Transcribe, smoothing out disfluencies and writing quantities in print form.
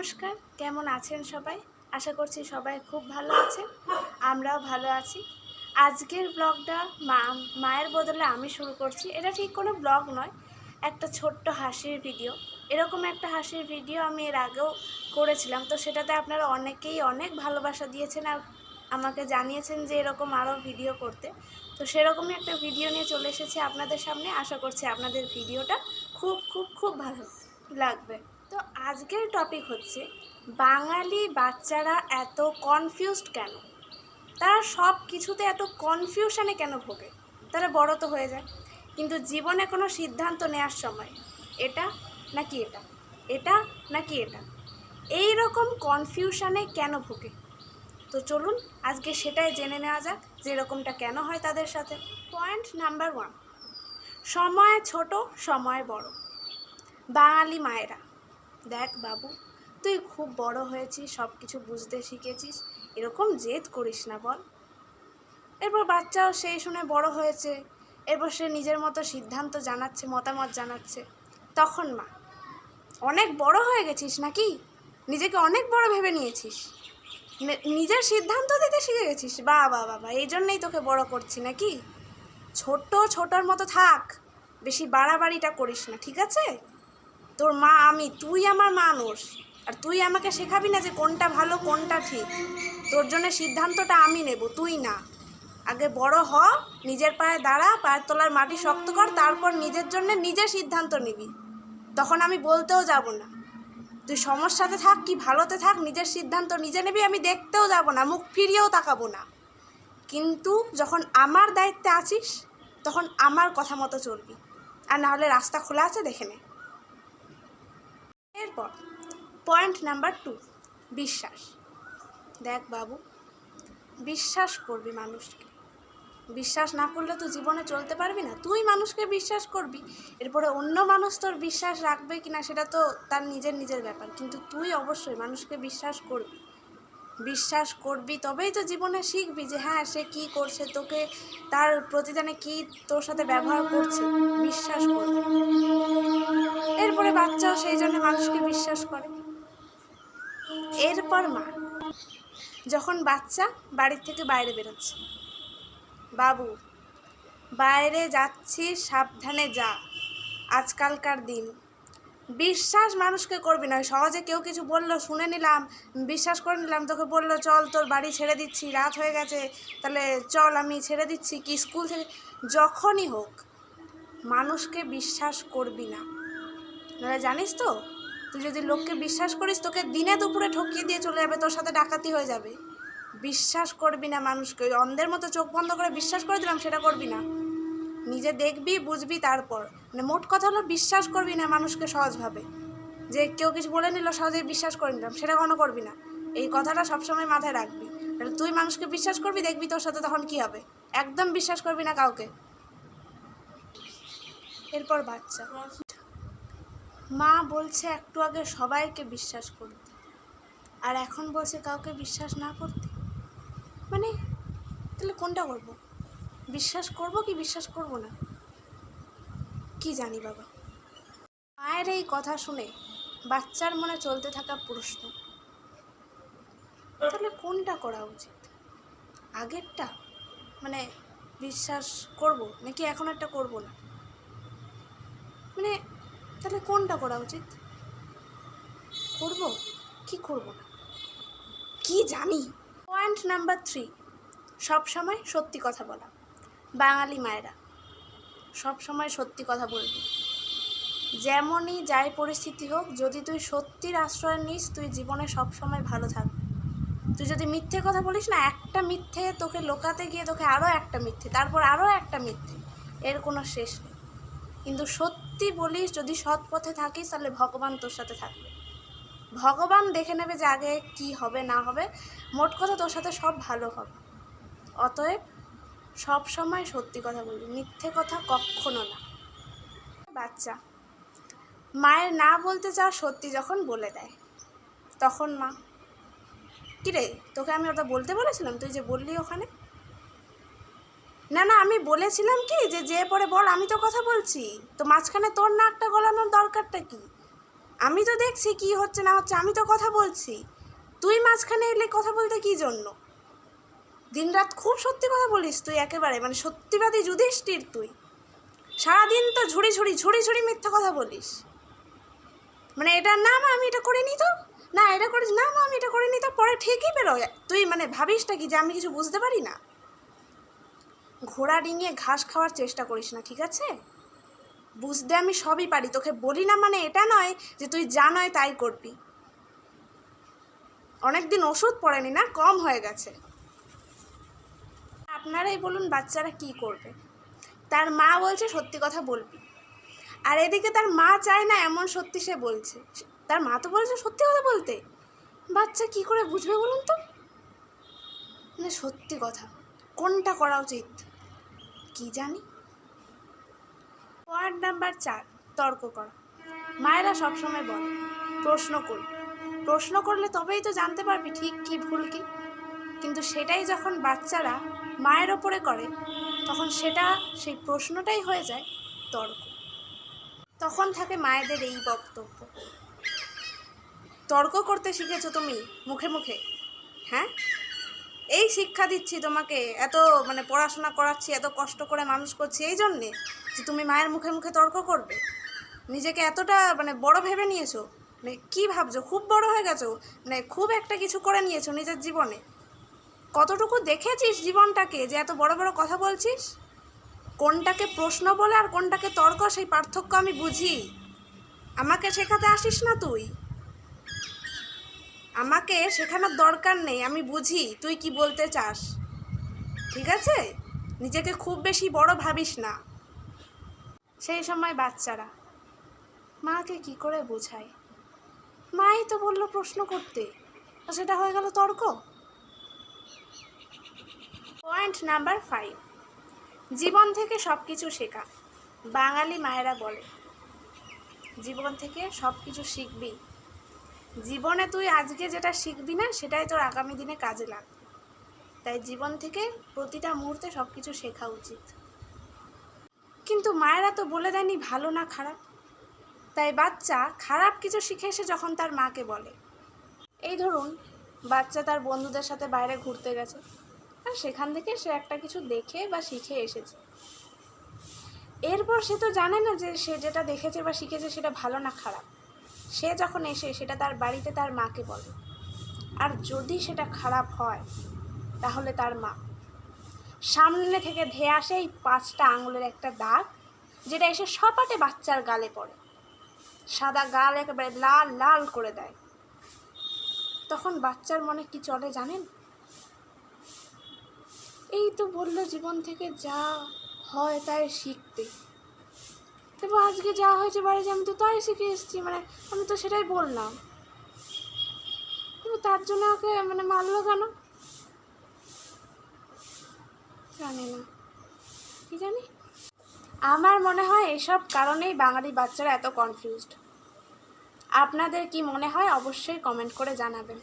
নমস্কার, কেমন আছেন সবাই? আশা করছি সবাই খুব ভালো আছেন। আমরাও ভালো আছি। আজকের ব্লগটা মায়ের বদলে আমি শুরু করছি। এটা ঠিক কোনো ব্লগ নয়, একটা ছোট্ট হাসির ভিডিও। এরকম একটা হাসির ভিডিও আমি এর আগেও করেছিলাম, তো সেটাতে আপনারা অনেকেই অনেক ভালোবাসা দিয়েছেন আর আমাকে জানিয়েছেন যে এরকম আরও ভিডিও করতে। তো সেরকমই একটা ভিডিও নিয়ে চলে এসেছি আপনাদের সামনে। আশা করছি আপনাদের ভিডিওটা খুব খুব খুব ভালো লাগবে। তো আজকের টপিক হচ্ছে বাঙালি বাচ্চারা এত কনফিউজড কেন? তারা সব কিছুতে এত কনফিউশনে কেন ভোগে? তারা বড় তো হয়ে যায়, কিন্তু জীবনে কোনো সিদ্ধান্ত নেওয়ার সময় এটা নাকি এটা, এটা নাকি এটা, এই রকম কনফিউশনে কেন ভোগে? তো চলুন আজকে সেটাই জেনে নেওয়া যাক যে এরকমটা কেন হয় তাদের সাথে। পয়েন্ট নাম্বার 1, সময় ছোট সময় বড়। বাঙালি মায়েরা, দেখ বাবু, তুই খুব বড় হয়েছিস, সব কিছু বুঝতে শিখেছিস, এরকম জেদ করিস না বল। এরপর বাচ্চাও সেই শুনে বড় হয়েছে, এরপর সে নিজের মতো সিদ্ধান্ত জানাচ্ছে, মতামত জানাচ্ছে। তখন মা, অনেক বড় হয়ে গেছিস নাকি? নিজেকে অনেক বড় ভেবে নিয়েছিস, নিজের সিদ্ধান্ত দিতে শিখে গেছিস? বাবা বাবা, এই জন্যই তোকে বড় করছি নাকি? ছোটোর মতো থাক, বেশি বাড়াবাড়িটা করিস না, ঠিক আছে? তোর মা আমি, তুই আমার মানুষ, আর তুই আমাকে শেখাবি না যে কোনটা ভালো কোনটা ঠিক। তোর জন্য সিদ্ধান্তটা আমি নেব, তুই না। আগে বড় হ, নিজের পায়ে দাঁড়া, পায়ের তলার মাটি শক্ত কর, তারপর নিজের জন্য নিজে সিদ্ধান্ত নিবি। তখন আমি বলতেও যাব না। তুই সমস্যাতে থাক কি ভালোতে থাক, নিজের সিদ্ধান্ত নিজে নিবি, আমি দেখতেও যাব না, মুখ ফিরিয়েও তাকাবো না। কিন্তু যখন আমার দায়িত্বে আছিস তখন আমার কথা মতো চলবি, আর না হলে রাস্তা খোলা আছে, দেখে নে। এরপর পয়েন্ট নাম্বার 2, বিশ্বাস। দেখ বাবু, বিশ্বাস করবি মানুষকে। বিশ্বাস না করলে তুই জীবনে চলতে পারবি না। তুই মানুষকে বিশ্বাস করবি, এরপরে অন্য মানুষ তোর বিশ্বাস রাখবে কি না সেটা তো তার নিজের ব্যাপার, কিন্তু তুই অবশ্যই মানুষকে বিশ্বাস করবি। বিশ্বাস করবি তবেই তো জীবনে শিখবি যে হ্যাঁ, সে কী করছে, তোকে তার প্রতিদানে কী তোর সাথে ব্যবহার করছে, বিশ্বাস করবি। এরপরে বাচ্চাও সেই জন্য মানুষকে বিশ্বাস করে। এরপর মা, যখন বাচ্চা বাড়ির থেকে বাইরে বেরোচ্ছে, বাবু বাইরে যাচ্ছিস, সাবধানে যা, আজকালকার দিন। বিশ্বাস মানুষকে করবি না। সহজে কেউ কিছু বললো, শুনে নিলাম, বিশ্বাস করে নিলাম, তোকে বললো চল তোর বাড়ি ছেড়ে দিচ্ছি, রাত হয়ে গেছে, তাহলে চল আমি ছেড়ে দিচ্ছি, কি স্কুল থেকে, যখনই হোক মানুষকে বিশ্বাস করবি না। জানিস তো, তুই যদি লোককে বিশ্বাস করিস, তোকে দিনে দুপুরে ঠকিয়ে দিয়ে চলে যাবে, তোর সাথে ডাকাতি হয়ে যাবে। বিশ্বাস করবি না মানুষকে। অন্ধের মতো চোখ বন্ধ করে বিশ্বাস করে দিলাম, সেটা করবি না। নিজে দেখবি, বুঝবি, তারপর। মানে মোট কথা হলো, বিশ্বাস করবি না মানুষকে সহজভাবে, যে কেউ কিছু বলে নিল সহজেই বিশ্বাস করে নিলাম, সেটা কোনো করবি না। এই কথাটা সবসময় মাথায় রাখবি। তাহলে তুই মানুষকে বিশ্বাস করবি, দেখবি তোর সাথে তখন কি হবে। একদম বিশ্বাস করবি না কাউকে। এরপর বাচ্চা, মা বলছে একটু আগে সবাইকে বিশ্বাস করতে, আর এখন বলছে কাউকে বিশ্বাস না করতে। মানে তাহলে কোনটা করব? বিশ্বাস করব কি বিশ্বাস করব না, কি জানি বাবা। মায়ের এই কথা শুনে বাচ্চার মনে চলতে থাকা প্রশ্ন, তাহলে কোনটা করা উচিত? আগেরটা, মানে বিশ্বাস করব, নাকি এখন একটা করব না? মানে তাহলে কোনটা করা উচিত? করব কি করব না, কি জানি। পয়েন্ট নাম্বার 3, সবসময় সত্যি কথা বলা। বাঙালি মায়েরা, সবসময় সত্যি কথা বলবি। যেমনই যাই পরিস্থিতি হোক, যদি তুই সত্যির আশ্রয় নিস, তুই জীবনে সবসময় ভালো থাকবি। তুই যদি মিথ্যে কথা বলিস না, একটা মিথ্যে তোকে লোকাতে গিয়ে তোকে আরও একটা মিথ্যে, তারপর আরও একটা মিথ্যে, এর কোনো শেষ নেই। কিন্তু সত্যি বলিস, যদি সৎ পথে থাকিস, তাহলে ভগবান তোর সাথে থাকবে। ভগবান দেখে নেবে যে আগে কি হবে না হবে, মোট কথা তোর সাথে সব ভালো হবে। অতএব সব সময় সত্যি কথা বলবি, মিথ্যে কথা কখনো না। বাচ্চা মায়ের না বলতে চাওয়া সত্যি যখন বলে দেয়, তখন মা, কিরে তোকে আমি ওটা বলতে বলেছিলাম, তুই যে বললি ওখানে। না না, আমি বলেছিলাম কি যে পরে বল, আমি তো কথা বলছি, তো মাঝখানে তোর নাকটা গলানোর দরকারটা কি? আমি তো দেখছি কি হচ্ছে না হচ্ছে, আমি তো কথা বলছি, তুই মাঝখানে এলে কথা বলতে কি জন্য? দিনরাত খুব সত্যি কথা বলিস তুই, একেবারে মানে সত্যিবাদী যুধিষ্ঠির তুই। সারাদিন তো ঝুড়ি ঝুড়ি মিথ্যা কথা বলিস। মানে এটা না মা আমি এটা করিনি, তো না এটা করিস, না মা আমি এটা করিনি, তো পরে ঠিকই বেরোয়। তুই মানে ভাবিসটা কি যে আমি কিছু বুঝতে পারি না? ঘোড়া ডিঙিয়ে ঘাস খাওয়ার চেষ্টা করিস না, ঠিক আছে? বুঝতে আমি সবই পারি, তোকে বলি না মানে এটা নয় যে তুই যা নয় তাই করবি। অনেকদিন ওষুধ পড়েনি না, কম হয়ে গেছে। আপনারাই বলুন বাচ্চারা কি করবে? তার মা বলছে সত্যি কথা বলবি, আর এদিকে তার মা চায় না এমন সত্যি সে বলছে। তার মা তো বলছে সত্যি কথা বলতে, বাচ্চা কি করে বুঝবে বলুন তো? মানে সত্যি কথা কোনটা করা উচিত কি জানি। পয়েন্ট নাম্বার 4, তর্ক করা। মায়েরা সবসময় বলে প্রশ্ন করবি, প্রশ্ন করলে তবেই তো জানতে পারবি ঠিক কি ভুল কি। কিন্তু সেটাই যখন বাচ্চারা মায়ের ওপরে করে, তখন সেই প্রশ্নটাই হয়ে যায় তর্ক। তখন থাকে মায়েদের এই বক্তব্য, তর্ক করতে শিখেছো তুমি মুখে মুখে, হ্যাঁ? এই শিক্ষা দিচ্ছি তোমাকে, এত মানে পড়াশোনা করাচ্ছি, এত কষ্ট করে মানুষ করছি এই জন্যে যে তুমি মায়ের মুখে মুখে তর্ক করবে? নিজেকে এতটা মানে বড় ভেবে নিয়েছো? মানে কী ভাবছো, খুব বড় হয়ে গেছো? মানে খুব একটা কিছু করে নিয়েছো নিজের জীবনে? কতটুকু দেখেছিস জীবনটাকে যে এত বড় বড় কথা বলছিস? কোনটাকে প্রশ্ন বলে আর কোনটাকে তর্ক, সেই পার্থক্য আমি বুঝি। আমাকে শেখাতে আসিস না তুই, আমাকে শেখানোর দরকার নেই, আমি বুঝি তুই কি বলতে চাস, ঠিক আছে? নিজেকে খুব বেশি বড় ভাবিস না। সেই সময় বাচ্চারা মাকে কি করে বোঝায়? মাই তো বললো প্রশ্ন করতে, সেটা হয়ে গেল তর্ক। পয়েন্ট নাম্বার 5, জীবন থেকে সব কিছু শেখা। বাঙালি মায়েরা বলে জীবন থেকে সব কিছু শিখবি, জীবনে তুই আজকে যেটা শিখবি না সেটাই তোর আগামী দিনে কাজে লাগবে। তাই জীবন থেকে প্রতিটা মুহূর্তে সব কিছু শেখা উচিত। কিন্তু মায়েরা তো বলে দেয়নি ভালো না খারাপ, তাই বাচ্চা খারাপ কিছু শিখে এসে যখন তার মাকে বলে, এই ধরুন বাচ্চা তার বন্ধুদের সাথে বাইরে ঘুরতে গেছে, আর সেখান থেকে সে একটা কিছু দেখে বা শিখে এসেছে। এরপর সে তো জানে না যে সে যেটা দেখেছে বা শিখেছে সেটা ভালো না খারাপ। সে যখন এসে সেটা তার বাড়িতে তার মাকে বলে, আর যদি সেটা খারাপ হয় তাহলে তার মা সামনে থেকে ধেয়ে আসে এই 5টা আঙুলের একটা দাগ, যেটা এসে সপাটে বাচ্চার গালে পড়ে, সাদা গাল একেবারে লাল লাল করে দেয়। তখন বাচ্চার মনে কি চলে জানেন? এই তো বললো জীবন থেকে যা হয় তাই শিখতে, তবে আজকে যা হয়েছে বাড়িতে আমি তো তাই শিখে এসেছি, মানে আমি তো সেটাই বললাম, কিন্তু তার জন্য ওকে মানে মারলো কেন জানি না, কি জানি। আমার মনে হয় এসব কারণেই বাঙালি বাচ্চারা এত কনফিউজড। আপনাদের কি মনে হয় অবশ্যই কমেন্ট করে জানাবেন।